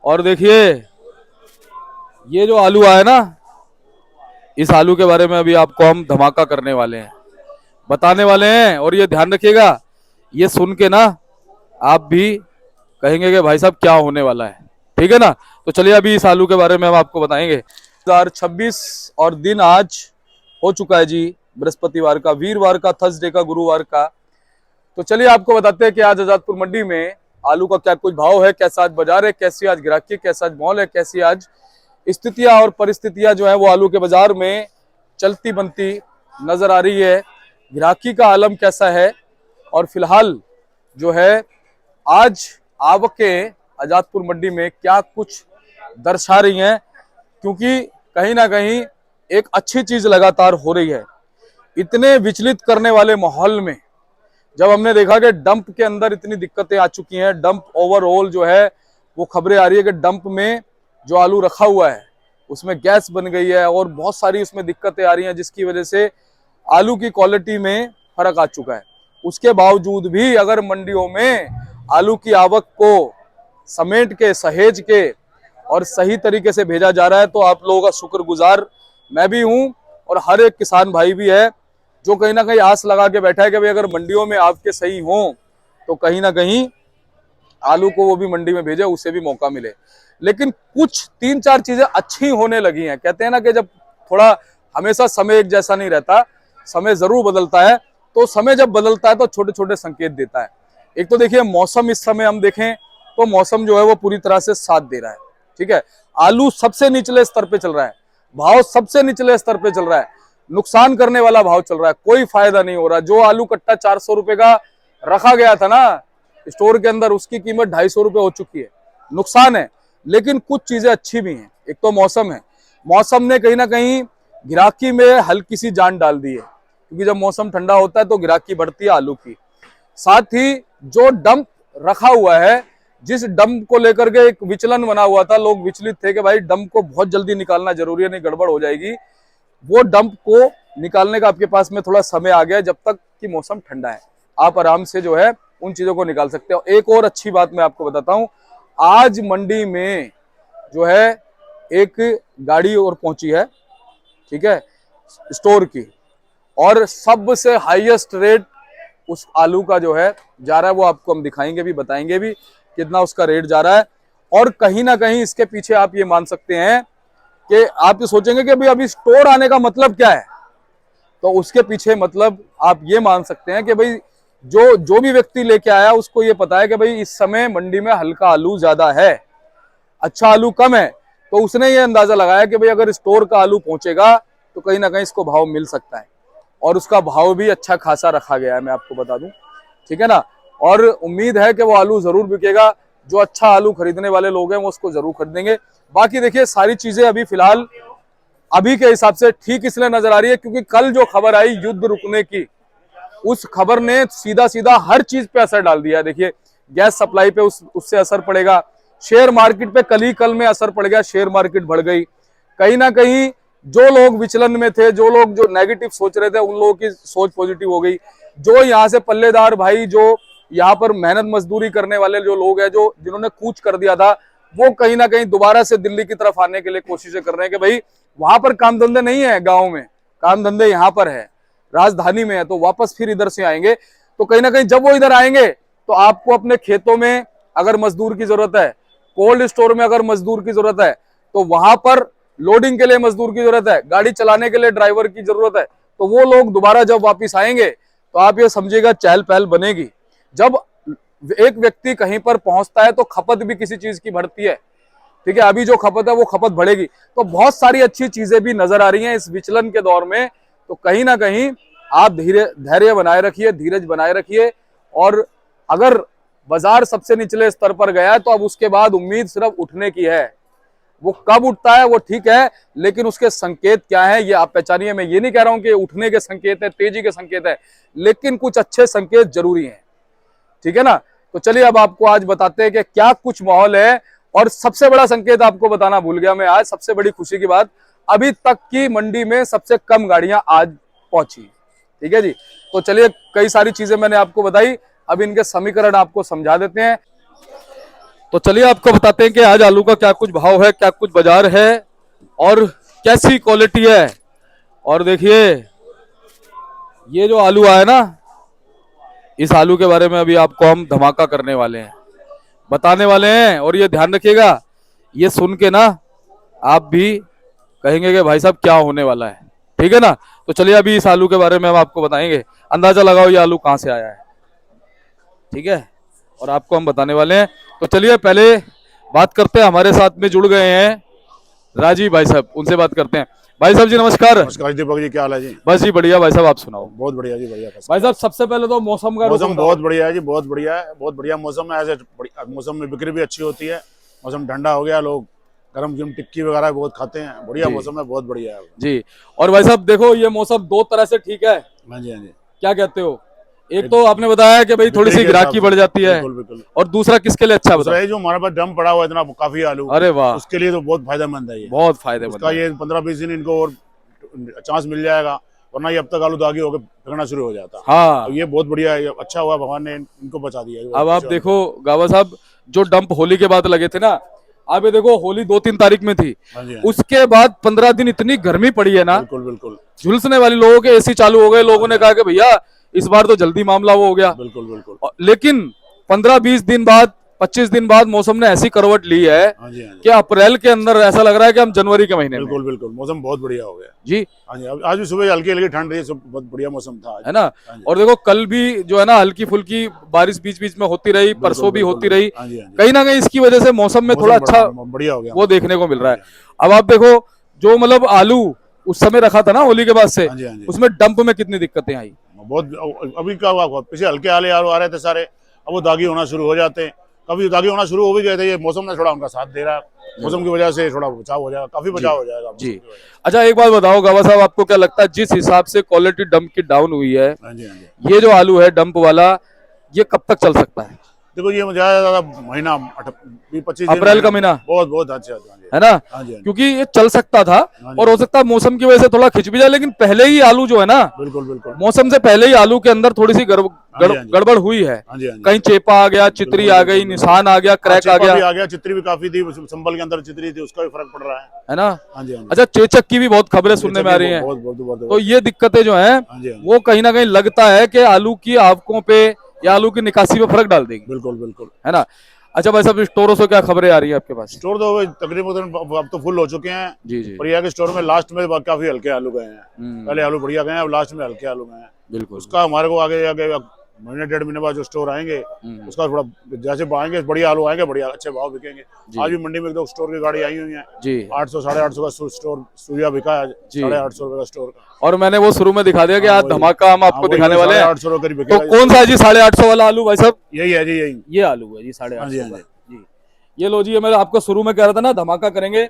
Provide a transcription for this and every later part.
और देखिए ये जो आलू आया ना, इस आलू के बारे में अभी आपको हम धमाका करने वाले हैं, बताने वाले हैं। और ये ध्यान रखिएगा, ये सुन के ना आप भी कहेंगे कि भाई साहब क्या होने वाला है। ठीक है ना। तो चलिए अभी इस आलू के बारे में हम आपको बताएंगे। 2026 और दिन आज हो चुका है जी, बृहस्पतिवार का, वीरवार का, थर्सडे का, गुरुवार का। तो चलिए आपको बताते हैं कि आज आजादपुर मंडी में आलू का क्या कुछ भाव है, कैसा आज बाजार है, कैसी आज ग्राहकी, कैसा आज मॉल है, कैसी आज स्थितियां और परिस्थितियां जो है वो आलू के बाजार में चलती बनती नजर आ रही है। ग्राहकी का आलम कैसा है और फिलहाल जो है आज आवकें आजादपुर मंडी में क्या कुछ दर्शा रही हैं, क्योंकि कहीं ना कहीं एक अच्छी चीज लगातार हो रही है। इतने विचलित करने वाले माहौल में जब हमने देखा कि डंप के अंदर इतनी दिक्कतें आ चुकी हैं, डंप ओवरऑल जो है वो खबरें आ रही है कि डंप में जो आलू रखा हुआ है उसमें गैस बन गई है और बहुत सारी उसमें दिक्कतें आ रही हैं, जिसकी वजह से आलू की क्वालिटी में फर्क आ चुका है। उसके बावजूद भी अगर मंडियों में आलू की आवक को समेट के, सहेज के और सही तरीके से भेजा जा रहा है, तो आप लोगों का शुक्रगुजार मैं भी हूं और हर एक किसान भाई भी है, जो कहीं ना कहीं आस लगा के बैठा है कि भाई अगर मंडियों में आपके सही हो तो कहीं ना कहीं आलू को वो भी मंडी में भेजे, उसे भी मौका मिले। लेकिन कुछ 3-4 चीजें अच्छी होने लगी हैं। कहते हैं ना कि जब थोड़ा, हमेशा समय एक जैसा नहीं रहता, समय जरूर बदलता है। तो समय जब बदलता है तो छोटे छोटे संकेत देता है। एक तो देखिए मौसम, इस समय हम देखें तो मौसम जो है वो पूरी तरह से साथ दे रहा है। ठीक है, आलू सबसे निचले स्तर पे चल रहा है, भाव सबसे निचले स्तर पे चल रहा है, नुकसान करने वाला भाव चल रहा है, कोई फायदा नहीं हो रहा। जो आलू कट्टा 400 रुपए का रखा गया था ना स्टोर के अंदर, उसकी कीमत 250 रुपए हो चुकी है। नुकसान है, लेकिन कुछ चीजें अच्छी भी हैं। एक तो मौसम है, मौसम ने कहीं ना कहीं गिराकी में हल्की सी जान डाल दी है, क्योंकि जब मौसम ठंडा होता है तो गिराकी बढ़ती है आलू की। साथ ही जो डंप रखा हुआ है, जिस डंप को लेकर के एक विचलन बना हुआ था, लोग विचलित थे कि भाई डंप को बहुत जल्दी निकालना जरूरी है, नहीं गड़बड़ हो जाएगी, वो डंप को निकालने का आपके पास में थोड़ा समय आ गया। जब तक कि मौसम ठंडा है आप आराम से जो है उन चीजों को निकाल सकते हो। एक और अच्छी बात मैं आपको बताता हूं, आज मंडी में जो है एक गाड़ी और पहुंची है, ठीक है, स्टोर की, और सबसे हाईएस्ट रेट उस आलू का जो है जा रहा है, वो आपको हम दिखाएंगे भी, बताएंगे भी कितना उसका रेट जा रहा है। और कहीं ना कहीं इसके पीछे आप ये मान सकते हैं कि आप ये सोचेंगे कि भाई अभी स्टोर आने का मतलब क्या है, तो उसके पीछे मतलब आप ये मान सकते हैं कि भाई जो भी व्यक्ति लेके आया उसको ये पता है कि भाई इस समय मंडी में हल्का आलू ज्यादा है, अच्छा आलू कम है। तो उसने ये अंदाजा लगाया कि भाई अगर स्टोर का आलू पहुंचेगा तो कहीं ना कहीं इसको भाव मिल सकता है, और उसका भाव भी अच्छा खासा रखा गया है, मैं आपको बता दूं। ठीक है ना। और उम्मीद है कि वो आलू जरूर बिकेगा, जो अच्छा आलू खरीदने वाले लोग हैं वो उसको जरूर खरीदेंगे। बाकी देखिए सारी चीजें अभी फिलहाल अभी के हिसाब से ठीक इसलिए नजर आ रही है क्योंकि कल जो खबर आई युद्ध रुकने की, उस खबर ने सीधा सीधा हर चीज पे असर डाल दिया। देखिए गैस सप्लाई पे उससे असर पड़ेगा, शेयर मार्केट पे कल में असर पड़ गया, शेयर मार्केट बढ़ गई। कहीं ना कहीं जो लोग विचलन में थे, जो लोग जो नेगेटिव सोच रहे थे, उन लोगों की सोच पॉजिटिव हो गई। जो यहाँ से पल्लेदार भाई, जो यहाँ पर मेहनत मजदूरी करने वाले जो लोग हैं, जो जिन्होंने कूच कर दिया था, वो कहीं ना कहीं दोबारा से दिल्ली की तरफ आने के लिए कोशिशें कर रहे हैं कि भाई वहां पर काम धंधे नहीं है, गाँव में काम धंधे यहाँ पर है, राजधानी में है, तो वापस फिर इधर से आएंगे। तो कहीं ना कहीं जब वो इधर आएंगे तो आपको अपने खेतों में अगर मजदूर की जरूरत है, कोल्ड स्टोर में अगर मजदूर की जरूरत है, तो वहां पर लोडिंग के लिए मजदूर की जरूरत है, गाड़ी चलाने के लिए ड्राइवर की जरूरत है, तो वो लोग दोबारा जब वापिस आएंगे तो आप ये समझिएगा चहल पहल बनेगी। जब एक व्यक्ति कहीं पर पहुंचता है तो खपत भी किसी चीज की बढ़ती है। ठीक है, अभी जो खपत है वो खपत बढ़ेगी। तो बहुत सारी अच्छी चीजें भी नजर आ रही हैं इस विचलन के दौर में। तो कहीं ना कहीं आप धैर्य बनाए रखिए, धीरज बनाए रखिए, और अगर बाजार सबसे निचले स्तर पर गया है तो अब उसके बाद उम्मीद सिर्फ उठने की है। वो कब उठता है वो ठीक है, लेकिन उसके संकेत क्या है ये आप पहचानिए। मैं ये नहीं कह रहा हूं कि उठने के संकेत है, तेजी के संकेत है, लेकिन कुछ अच्छे संकेत जरूरी हैं। ठीक है ना। तो चलिए अब आपको आज बताते हैं कि क्या कुछ माहौल है। और सबसे बड़ा संकेत आपको बताना भूल गया मैं आज, सबसे बड़ी खुशी की बात, अभी तक की मंडी में सबसे कम गाड़ियां आज पहुंची। ठीक है जी। तो चलिए कई सारी चीजें मैंने आपको बताई, अब इनके समीकरण आपको समझा देते हैं। तो चलिए आपको बताते हैं कि आज आलू का क्या कुछ भाव है, क्या कुछ बाजार है और कैसी क्वालिटी है। और देखिए ये जो आलू आया ना, इस आलू के बारे में अभी आपको हम धमाका करने वाले हैं, बताने वाले हैं। और ये ध्यान रखिएगा, ये सुन के ना आप भी कहेंगे कि भाई साहब क्या होने वाला है, ठीक है ना। तो चलिए अभी इस आलू के बारे में हम आपको बताएंगे, अंदाजा लगाओ ये आलू कहाँ से आया है, ठीक है, और आपको हम बताने वाले हैं। तो चलिए पहले बात करते हैं, हमारे साथ में जुड़ गए हैं राजीव भाई साहब, उनसे बात करते हैं। भाई साहब जी नमस्कार। नमस्कार दीपक जी, क्या हाल है जी? बस जी बढ़िया। भाई साहब आप सुनाओ। बहुत बढ़िया जी, बढ़िया। भाई साहब सबसे पहले तो मौसम का मौसम बहुत बढ़िया है जी, बहुत बढ़िया है, बहुत बढ़िया मौसम है। ऐसे मौसम में बिक्री भी अच्छी होती है, मौसम ठंडा हो गया, लोग गरम गरम टिक्की वगैरह बहुत खाते हैं, बढ़िया मौसम है, बहुत बढ़िया है जी। और भाई साहब देखो ये मौसम दो तरह से ठीक है। हाँ जी, हाँ जी। क्या कहते हो, एक तो आपने बताया कि भाई थोड़ी सी ग्राहकी बढ़ जाती है, बिल्कुल बिल्कुल। और दूसरा किसके लिए अच्छा बताया? जो हमारे पास डम पड़ा हुआ है इतना काफी आलू, अरे वाह, उसके लिए तो बहुत फायदेमंद है ये, बहुत फायदेमंद है। ये 15-20 दिन इनको और चांस मिल जाएगा, वरना ये अब तक आलू दागी होकर फेंकना शुरू हो जाता। हाँ, तो ये बहुत बढ़िया है, अच्छा हुआ भगवान ने इनको बचा दिया। अब आप देखो गावा साहब, जो डंप होली के बाद लगे थे ना, आप ये देखो होली 2-3 तारीख में थी, उसके बाद 15 दिन इतनी गर्मी पड़ी है ना, बिल्कुल बिल्कुल, झुलसने वाली, लोगों के एसी चालू हो गए, लोगों ने कहा कि भैया इस बार तो जल्दी मामला वो हो गया। बिल्कुल बिल्कुल। लेकिन 15-20 दिन बाद, 25 दिन बाद मौसम ने ऐसी करवट ली है कि अप्रैल के अंदर ऐसा लग रहा है कि हम जनवरी के महीने में। बिल्कुल बिल्कुल, मौसम बहुत बढ़िया हो गया जी। हाँ जी, आज भी सुबह हल्की हल्की ठंड रही, सब बहुत बढ़िया मौसम था आज, है ना। और देखो कल भी जो है ना हल्की फुल्की बारिश बीच बीच में होती रही, परसों भी होती रही, कहीं ना कहीं इसकी वजह से मौसम में थोड़ा अच्छा बढ़िया हो गया वो देखने को मिल रहा है। अब आप देखो जो मतलब आलू उस समय रखा था ना होली के बाद से, उसमें डंप में कितनी दिक्कतें आई बहुत। अभी क्या हुआ, पीछे हल्के आलू आ रहे थे सारे, अब वो दागी होना शुरू हो जाते हैं, कभी दागी होना शुरू हो भी गए थे। ये मौसम ने थोड़ा उनका साथ दे रहा है, मौसम की वजह से थोड़ा बचाव हो जाएगा, काफी बचाव हो जाएगा जी। अच्छा एक बात बताओ गावा साहब, आपको क्या लगता है जिस हिसाब से क्वालिटी डंप की डाउन हुई है, ये जो आलू है डंप वाला, ये कब तक चल सकता है? देखो ये ज्यादा महीना 25 अप्रैल का महीना बहुत बहुत अच्छा है ना, क्योंकि ये चल सकता था और हो सकता है मौसम की वजह से थोड़ा खिंच भी जाए, लेकिन पहले ही आलू जो है ना, बिल्कुल बिल्कुल, मौसम से पहले ही आलू के अंदर थोड़ी सी गड़बड़ हुई है। कहीं चेपा आ गया, चित्री आ गई, निशान आ गया, क्रैक आ गया, चित्री भी काफी थी, संबल के अंदर चित्री थी, उसका भी फर्क पड़ रहा है ना। अच्छा चेचक की भी बहुत खबरें सुनने में आ रही है, तो ये दिक्कतें जो है वो कहीं ना कहीं लगता है कि आलू की आवकों पे या आलू की निकासी पे फर्क डाल देंगे। बिल्कुल बिल्कुल, है ना। अच्छा भाई साहब स्टोरों से क्या खबरें आ रही है आपके पास? स्टोर तो तकरीबन अब तो फुल हो चुके हैं जी जी, पर यह के स्टोर में लास्ट में काफी हल्के आलू गए हैं, पहले आलू बढ़िया गए हैं, अब लास्ट में हल्के आलू गए हैं। बिल्कुल, उसका हमारे को आगे आगे महीने 1.5 महीने बाद जो स्टोर आएंगे उसका थोड़ा जैसे आएंगे बढ़िया आलू आएंगे, बढ़िया अच्छे भाव बिकेंगे। आज भी मंडी में 2 स्टोर की गाड़ी आई हुई है जी, 800-850 का स्टोर सूर्या बिका है, 850 रुपए का स्टोर का। और मैंने वो शुरू में दिखा दिया कि आज धमाका हम आपको दिखाने वाले हैं। 800 रुपए तो कौन सा है जी 850 वाला आलू भाई साहब? यही है जी, यही ये आलू है जी 850 जी। ये लो जी, ये मैं आपको शुरू में कह रहा था ना धमाका करेंगे।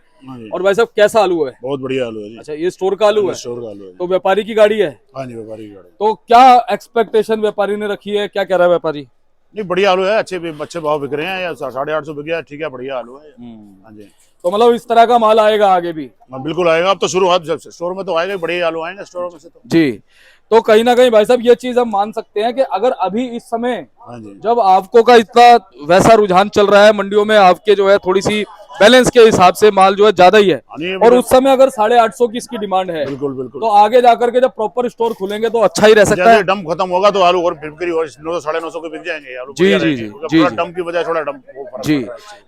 और भाई साहब कैसा आलू है? बहुत बढ़िया आलू है जी। अच्छा ये स्टोर का आलू है? स्टोर का आलू है। तो व्यापारी की गाड़ी है? हाँ जी व्यापारी की गाड़ी। तो क्या एक्सपेक्टेशन व्यापारी ने रखी है, क्या कह रहा है व्यापारी? नहीं बढ़िया आलू है, अच्छे भाव बिक रहे हैं, 850 बिक गया, ठीक है, बढ़िया आलू है। हाँ जी, तो मतलब इस तरह का माल आएगा आगे भी? बिल्कुल आएगा, अब तो शुरुआत स्टोर में तो आएगा, बढ़िया आलू आएंगे स्टोर में से तो जी। तो कहीं ना कहीं भाई साहब ये चीज हम मान सकते हैं कि अगर अभी इस समय जब आपको का इतना वैसा रुझान चल रहा है मंडियों में, आपके जो है थोड़ी सी बैलेंस के हिसाब से माल जो है ज्यादा ही है, और उस समय अगर 850 की इसकी डिमांड है, बिल्कुल बिल्कुल, तो आगे जाकर के जब प्रॉपर स्टोर खुलेंगे तो अच्छा ही रह सकता है। डंप खत्म होगा तो आलू और बिक्री और 900-950 के बिक जाएंगे आलू। जी जी जी जी, डंप की वजह थोड़ा डंप जी,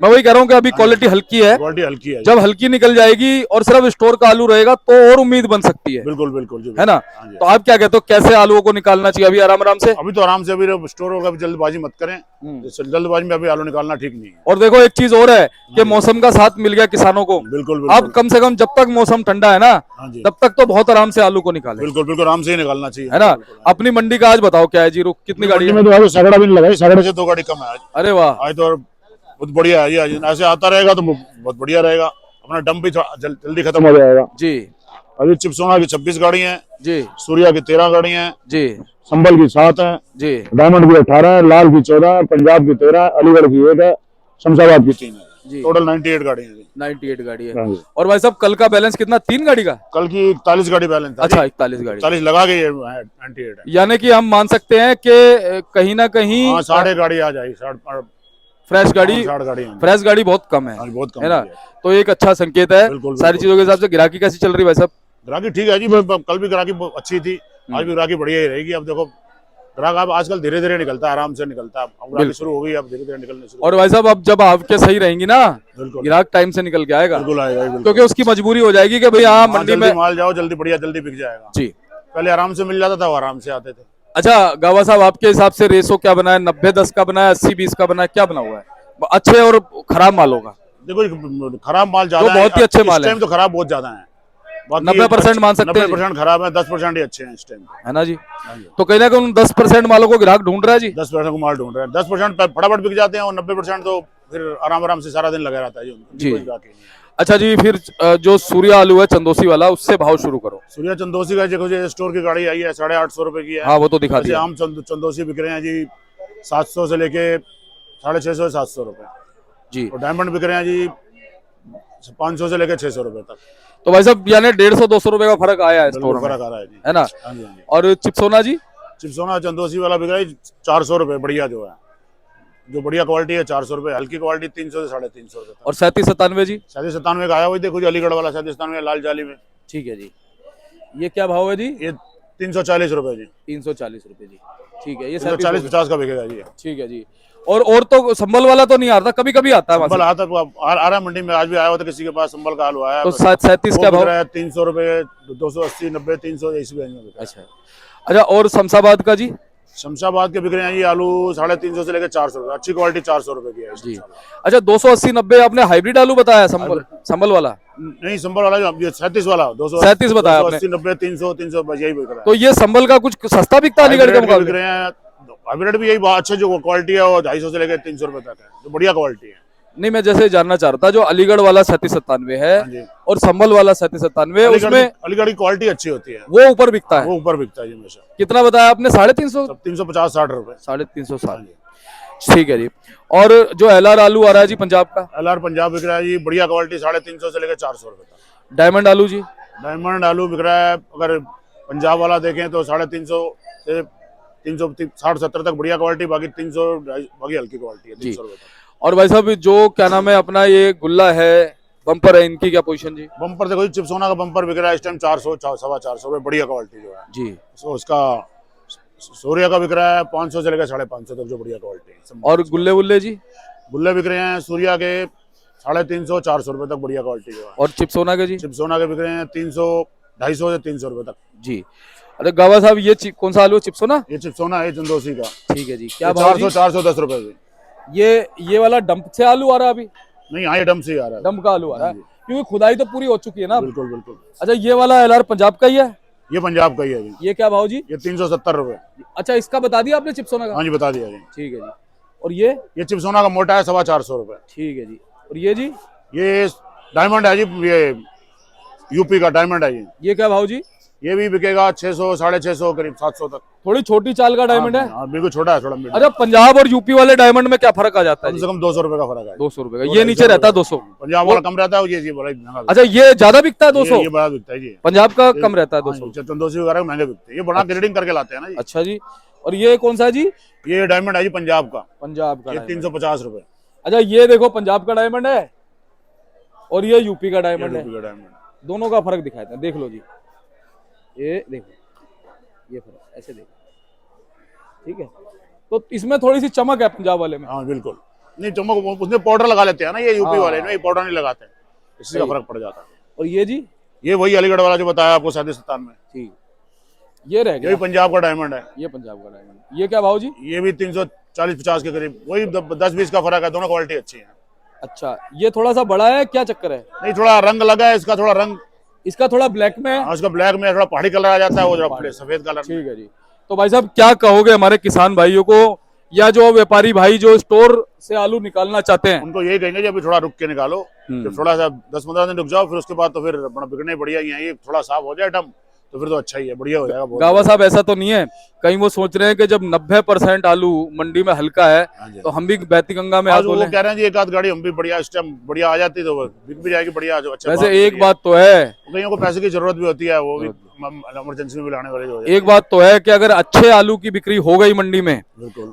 मैं वही कह रहा हूँ कि अभी क्वालिटी हल्की है, जब हल्की निकल जाएगी और सिर्फ स्टोर का आलू रहेगा तो और उम्मीद बन सकती है। बिल्कुल बिल्कुल, है ना। तो आप क्या कहते हो कैसे आलूओं को निकालना चाहिए अभी आराम आराम से? अभी तो आराम से, अभी स्टोर होगा, जल्दबाजी मत करें, जल्दबाजी में अभी आलू निकालना ठीक नहीं है। और देखो एक चीज और है कि मौसम का साथ मिल गया किसानों को, बिल्कुल अब कम से कम जब तक मौसम ठंडा है ना तब तक तो बहुत आराम से आलू को निकाले। बिल्कुल बिल्कुल, आराम से ही निकालना चाहिए, है ना। अपनी मंडी का आज बताओ क्या है जी, रुक कितनी गाड़ी है? में तो सगड़ा भी नहीं लगाई, सगड़े से 2 गाड़ी कम है आज। अरे वाह, आज तो बहुत बढ़िया है जी, ऐसे आता रहेगा तो बहुत बढ़िया रहेगा, अपना डंप भी जल्दी खत्म हो जाएगा जी। अभी चिपसोना की 26 गाड़ी है जी, सूर्या की 13 गाड़ी है जी, संभल की 7 है जी, डायमंड की 18 है, लाल की 14 है, पंजाब की 13, अलीगढ़ की 1 है, शमशाबाद की 3 है जी, टोटल 98 गाड़ी है। 98 गाड़ी है। और भाई साहब कल का बैलेंस कितना? 3 गाड़ी का? कल की 41 गाड़ी बैलेंस था। अच्छा 41 गाड़ी, 40 लगा के 98 है, यानी कि हम मान सकते हैं कि कहीं ना कहीं 60 गाड़ी आ जाएगी, फ्रेश गाड़ी, 60 गाड़ी हैं। फ्रेश गाड़ी बहुत कम है, बहुत कम है ना? है। तो एक अच्छा संकेत है। बिल्कुल, सारी चीजों के हिसाब से ग्राहकी कैसी चल रही है भाई साहब? ग्राहकी ठीक है जी, कल भी ग्राहकी अच्छी थी, आज भी ग्राहकी बढ़िया ही रहेगी। अब देखो ग्राहक अब आजकल धीरे धीरे निकलता है, आराम से निकलता है, अब ग्राहकी शुरू हो गई, अब धीरे धीरे निकलने शुरू। और भाई साहब अब जब आपके सही रहेंगी ना, ग्राहक टाइम से निकल के आएगा, बिल्कुल आएगा, क्योंकि उसकी मजबूरी हो जाएगी कि भाई हाँ मंडी में माल जाओ जल्दी, बढ़िया जल्दी बिक जाएगा जी। पहले आराम से मिल जाता था, वो आराम से आते थे। अच्छा गावा साहब, आपके हिसाब से रेशो क्या बना है? 90-10 का बना है, 80-20 का बना है, क्या बना हुआ है अच्छे और खराब माल होगा? देखो खराब माल ज्यादा, बहुत ही अच्छे माल है, तो खराब बहुत ज्यादा है, 90% मान सकते हैं, 90% खराब है, 10% ही अच्छे हैं इस टाइम, है ना जी? तो कहीं ना कहीं उन 10% मालों को ग्राहक ढूंढ रहा है जी, 10% को माल ढूंढ रहा है, 10% फटाफट बिक जाते हैं और 90% तो फिर आराम आराम से सारा दिन लगा रहता है जी। अच्छा जी, फिर जो सूर्या आलू है चंदोसी वाला, उससे भाव शुरू करो। सूर्या चंदोसी का देखो जी, स्टोर की गाड़ी आई है, 850 रुपए की है। हाँ वो तो दिखा दिया। आम चंदोसी बिक रहे हैं जी 700 से लेके 650 700 रुपए जी, और डायमंड बिक रहे हैं जी 500 से लेके 600 रुपए तक। तो भाई साहब यानी 150-200 रुपए का फर्क आया है स्टोर में, फर्क आ रहा है जी, है ना? और चिप्सोना जी? चिप्सोना चंदोसी वाला बिक रहा है 400 रुपए, बढ़िया जो है, जो बढ़िया क्वालिटी है 400 रुपए, हल्की क्वालिटी 300 से 350 रुपए। और 37-97 जी? 37-97 का आया वही देखो जी, अलीगढ़ वाला 37-97 लाल जाली में। ठीक है जी, ये क्या भाव है जी? ये 340 रुपए जी। 340 रुपए जी, ठीक है। ये 40-50 का बिकेगा जी, ठीक है जी। और तो संभल वाला तो नहीं आता, कभी कभी आता है, संभल आता आ रहा है मंडी में, आज भी आया हुआ था किसी के पास संभल का आलू आया, तो 37 का भाव है, 300 रुपए, 280, 90, 300 इस रेंज में। अच्छा, और शमशाबाद का जी? शमशाबाद के बिक रहे हैं ये आलू 350 से लेकर 400 रुपए, अच्छी क्वालिटी 400 रुपए की है जी। अच्छा, 280-90 आपने हाइब्रिड आलू बताया, संभल वाला नहीं, संभल वाला जो 37 वाला 237 बताया आपने, 80-90 300 बस यही बिक रहा है। तो ये संभल का कुछ सस्ता बिकता है अलीगढ़ के मुकाबले? बिक रहे हैं हाइब्रिड भी यही बहुत अच्छे जो क्वालिटी है, वो 250 से लेकर 300 रुपए तक है, जो बढ़िया क्वालिटी है। नहीं, मैं जैसे जानना चाह रहा था, जो अलीगढ़ वाला 37-97 है और संभल वाला 37-97, उसमें अलीगढ़ की क्वालिटी अच्छी होती है, वो ऊपर बिकता है, वो ऊपर बिकता है जी हमेशा। कितना बताया आपने? 350? 350-60 रुपए, 350-60, ठीक है जी। और जो LR आलू आ रहा है जी पंजाब का? LR पंजाब बिक रहा है जी, बढ़िया क्वालिटी 350 से लेकर 400 रुपए तक। डायमंड आलू जी? डायमंड आलू बिक रहा है, अगर पंजाब वाला देखें तो 350 से 360-70 तक बढ़िया क्वालिटी, बाकी 300 बाकी हल्की क्वालिटी है 300 रुपए तक। और भाई साहब जो क्या नाम है अपना, ये गुल्ला है, बम्पर है, इनकी क्या पोजीशन जी? बम्पर देखो जी, चिप्सोना का बम्पर बिक रहा है इस टाइम 400 450 रुपए, बढ़िया क्वालिटी जो है जी। तो उसका सूर्या का बिक रहा है 500 से लेकर 550 तक, जो बढ़िया क्वालिटी है। और गुल्ले वुल्ले जी? गुल्ले बिक रहे हैं सूर्या के 350-400 रुपए तक, बढ़िया क्वालिटी जो है। और चिप्सोना के जी? चिप्सोना के बिक रहे हैं 250 से 300 रुपए तक जी। अरे गावा साहब, ये कौन सा आलू है? चिप्सोना? ये चिप्सोना है चंदोसी का, ठीक है जी। क्या भाव? 410 रुपए। ये वाला डंप से आलू आ रहा है अभी? नहीं, हाँ ये डंप से आ रहा है, डंप का आलू आ रहा है, क्योंकि खुदाई तो पूरी हो चुकी है ना। बिल्कुल बिल्कुल। अच्छा, ये वाला LR पंजाब का ही है? ये पंजाब का ही है। ये क्या भाव जी? ये 370 रुपए। अच्छा, इसका बता दिया आपने चिप्सोना का? हाँ जी, बता दिया जी। ठीक है जी। और ये चिप्सोना का मोटा है 450 रुपए। ठीक है जी। और ये जी? ये डायमंड है जी, ये यूपी का डायमंड है ये क्या भाव जी? ये भी बिकेगा 600 650 करीब 700 तक। थोड़ी छोटी चाल का डायमंड है? हाँ, बिल्कुल छोटा है थोड़ा। अच्छा, पंजाब और यूपी वाले डायमंड में क्या फर्क आ जाता है? कम से कम 200 रुपए का फर्क है। 200 रुपए का, ये नीचे रहता है 200, पंजाब वाला कम रहता है, ये बड़ा महंगा। अच्छा, ये ज्यादा बिकता है 200? ये बड़ा बिकता है जी, पंजाब का कम रहता है 200। चंदोसी वगैरह महंगे बिकते हैं, ये बड़ा ग्रेडिंग करके लाते हैं ना जी। अच्छा जी। और ये कौन सा जी? ये डायमंड है जी पंजाब का। पंजाब का 350 रुपए। अच्छा, ये देखो पंजाब का डायमंड है और ये यूपी का डायमंड है, दोनों का फर्क दिखाते हैं, देख लो जी। ये देखो, ये फर्क ऐसे देखो, ठीक है। तो इसमें थोड़ी सी चमक है पंजाब वाले में। हाँ बिल्कुल, नहीं चमक, उसमें पाउडर लगा लेते हैं ना, ये यूपी वाले में पाउडर नहीं लगाते, इससे का फर्क पड़ जाता है। और ये जी? ये वही अलीगढ़ वाला जो बताया आपको 37-97 ठीक, ये रह गया। ये पंजाब का डायमंड है। ये पंजाब का डायमंड, ये क्या भाव जी? ये भी 340-50 के करीब, वही 10-20 का फर्क है, दोनों क्वालिटी अच्छी है। अच्छा, ये थोड़ा सा बड़ा है, क्या चक्कर है? नहीं, थोड़ा रंग लगा है इसका, थोड़ा रंग इसका थोड़ा ब्लैक में है। उसका ब्लैक में थोड़ा पहाड़ी कलर आ जाता है, वो जो सफेद कलर। ठीक है जी। तो भाई साहब क्या कहोगे हमारे किसान भाइयों को, या जो व्यापारी भाई जो स्टोर से आलू निकालना चाहते हैं? उनको यही कहेंगे अभी थोड़ा रुक के निकालो, जब थोड़ा सा 10-15 दिन रुक जाओ, फिर उसके बाद तो फिर अपना बिकने बढ़िया ही है, ये थोड़ा साफ हो जाए डम तो फिर तो अच्छा ही है, बढ़िया हो जाएगा। गावा साहब ऐसा तो नहीं है कहीं वो सोच रहे हैं कि जब 90% आलू मंडी में हल्का है तो हम भी बैती गंगा में हाथ धोलें? कह रहे हैं जी, एक आध गाड़ी हम भी बढ़िया इस टाइम बढ़िया आ जाती तो बिक भी जाएगी बढ़िया। जो अच्छा, वैसे एक बात तो है, कईयों को पैसे की जरूरत भी होती है, वो भी इमरजेंसी में भी लाने वाले जो। एक बात तो है कि अगर अच्छे आलू की बिक्री हो गई मंडी में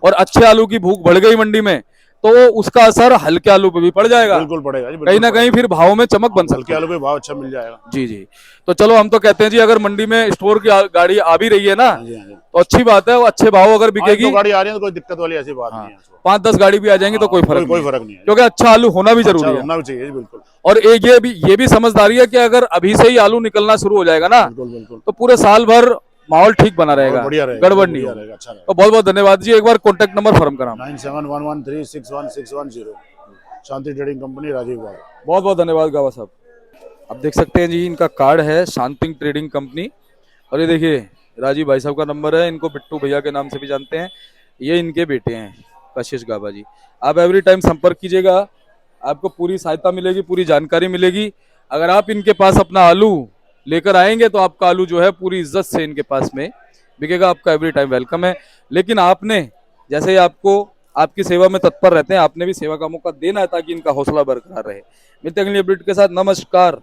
और अच्छे आलू की भूख बढ़ गई मंडी में, तो उसका असर हल्के आलू पे भी पड़ जाएगा, बिल्कुल पड़ेगा जी, कहीं ना कहीं फिर भाव में चमक बन सकती हल्के आलू पे भाव अच्छा मिल जाएगा। जी जी। तो चलो हम तो कहते हैं जी, अगर मंडी में स्टोर की गाड़ी आ भी रही है ना, हाँ जी, हाँ जी। तो अच्छी बात है, वो अच्छे भाव अगर हाँ, बिकेगी, तो गाड़ी आ रही है तो कोई दिक्कत वाली ऐसी बात नहीं है। 5-10 गाड़ी भी आ जाएंगी तो कोई फर्क कोई नहीं फर्क नहीं है, क्योंकि अच्छा आलू होना भी अच्छा जरूरी है। होना भी चाहिए जी, बिल्कुल। और एक ये भी समझदारी है कि अगर अभी से ही आलू निकलना शुरू हो जाएगा ना, बिल्कुल बिल्कुल, तो पूरे साल भर माहौल ठीक बना रहेगा, बढ़िया रहेगा, गड़बड़ नहीं बढ़िया होगी। रहेगा, अच्छा रहेगा। तो बहुत बहुत धन्यवाद जी। एक बार कॉन्टेक्ट नंबर फर्म कराम। 9711361610, शांति ट्रेडिंग कंपनी, राजीव बाग। बहुत बहुत धन्यवाद गावा साहब। आप देख सकते हैं जी, इनका कार्ड है शांति ट्रेडिंग कंपनी, और ये देखिए राजीव भाई साहब का नंबर है, इनको बिट्टू भैया के नाम से भी जानते हैं, ये इनके बेटे हैं कशिश गाबा जी। आप एवरी टाइम संपर्क कीजिएगा, आपको पूरी सहायता मिलेगी, पूरी जानकारी मिलेगी। अगर आप इनके पास अपना आलू लेकर आएंगे तो आपका आलू जो है पूरी इज्जत से इनके पास में बिकेगा, आपका एवरी टाइम वेलकम है। लेकिन आपने जैसे आपको आपकी सेवा में तत्पर रहते हैं, आपने भी सेवा का मौका देना है ताकि इनका हौसला बरकरार रहे। मिलते हैं अगली अपडेट के साथ, नमस्कार।